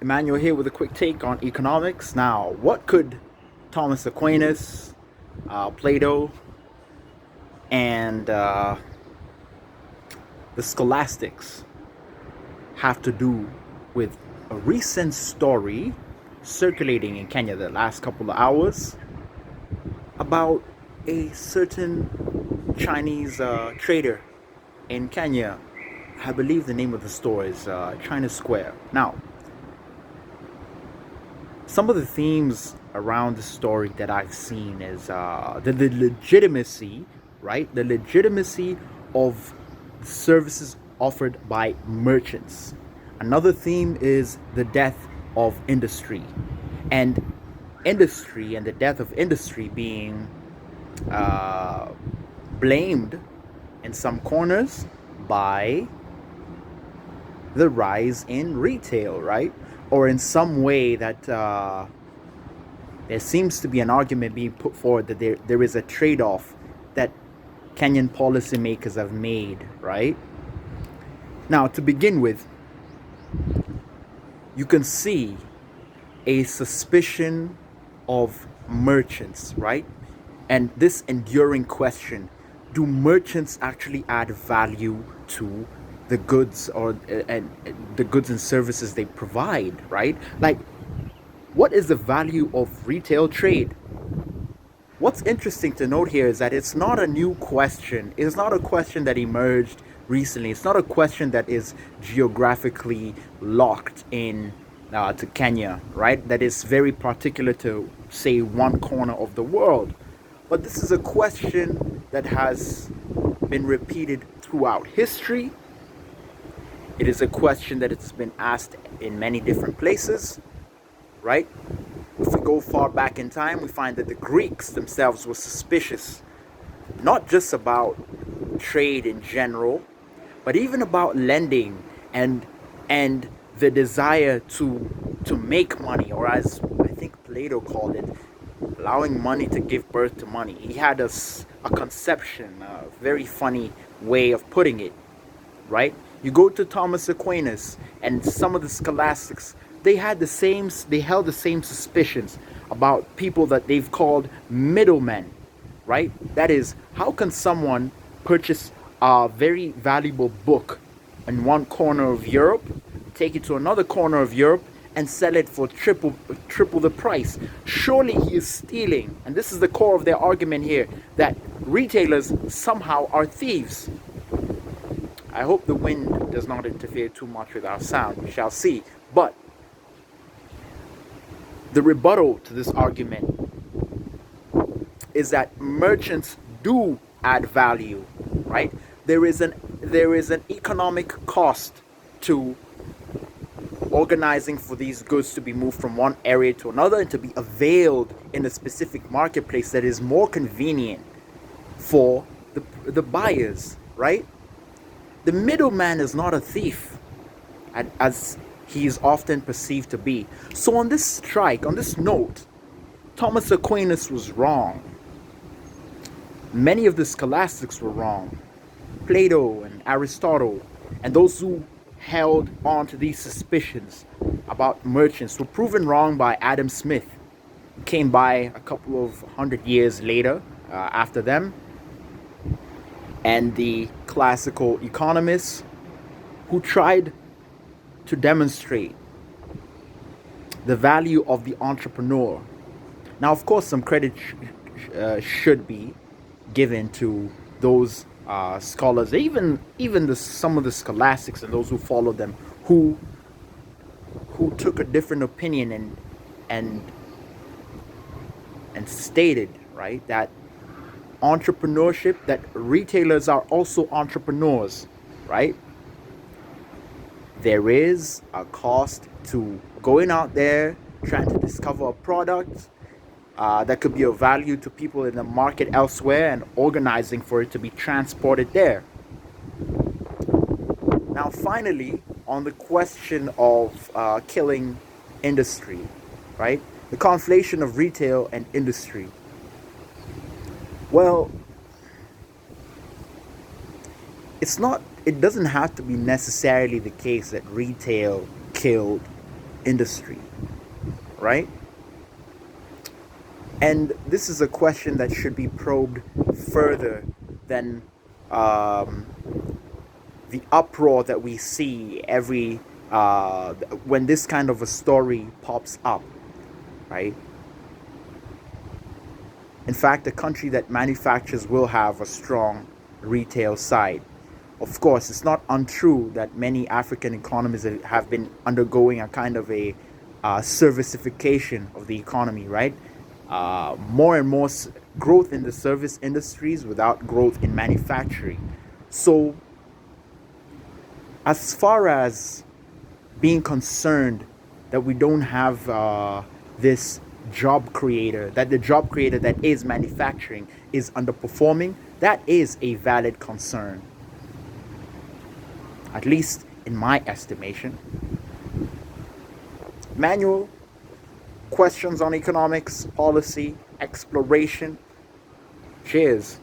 Emmanuel here with a quick take on economics. Now, what could Thomas Aquinas, Plato, and the scholastics have to do with a recent story circulating in Kenya the last couple of hours about a certain Chinese trader in Kenya? I believe the name of the store is China Square. Now, some of the themes around the story that I've seen is the legitimacy, right? The legitimacy of services offered by merchants. Another theme is the death of industry, and the death of industry being blamed in some corners by the rise in retail, right? Or in some way that there seems to be an argument being put forward that there is a trade-off that Kenyan policymakers have made, right? Now, to begin with, you can see a suspicion of merchants, right? And this enduring question, do merchants actually add value to the goods and the goods and services they provide, right? Like, what is the value of retail trade? What's interesting to note here is that it's not a new question. It's not a question that emerged recently. It's not a question that is geographically locked in to Kenya, right? That is very particular to, say, one corner of the world. But this is a question that has been repeated throughout history. It is a question that has been asked in many different places, right? If we go far back in time, we find that the Greeks themselves were suspicious, not just about trade in general, but even about lending and the desire to make money, or as I think Plato called it, allowing money to give birth to money. He had a conception, a very funny way of putting it, right? You go to Thomas Aquinas and some of the scholastics, they held the same suspicions about people that they've called middlemen, right? That is, how can someone purchase a very valuable book in one corner of Europe, take it to another corner of Europe, and sell it for triple the price? Surely he is stealing. And this is the core of their argument here, that retailers somehow are thieves. I hope the wind does not interfere too much with our sound. We shall see. But the rebuttal to this argument is that merchants do add value, right? There is an economic cost to organizing for these goods to be moved from one area to another and to be availed in a specific marketplace that is more convenient for the buyers, right? The middleman is not a thief, as he is often perceived to be. So on this note, Thomas Aquinas was wrong. Many of the scholastics were wrong. Plato and Aristotle and those who held on to these suspicions about merchants were proven wrong by Adam Smith, who came by a couple of 100 years later after them, and the classical economists who tried to demonstrate the value of the entrepreneur. Now, of course, some credit should be given to those scholars, even some of the scholastics and those who followed them, who took a different opinion and stated, right, that entrepreneurship, that retailers are also entrepreneurs, right? There is a cost to going out there, trying to discover a product that could be of value to people in the market elsewhere, and organizing for it to be transported there. Now, finally, on the question of killing industry, right? The conflation of retail and industry. Well, it doesn't have to be necessarily the case that retail killed industry, right? And this is a question that should be probed further than um, the uproar that we see every when this kind of a story pops up, right? In fact, a country that manufactures will have a strong retail side. Of course, it's not untrue that many African economies have been undergoing a kind of a servicification of the economy, right? More and more growth in the service industries without growth in manufacturing. So, as far as being concerned that we don't have this job creator, that the job creator that is manufacturing is underperforming, that is a valid concern, at least in my estimation. Manual, questions on economics, policy, exploration. Cheers.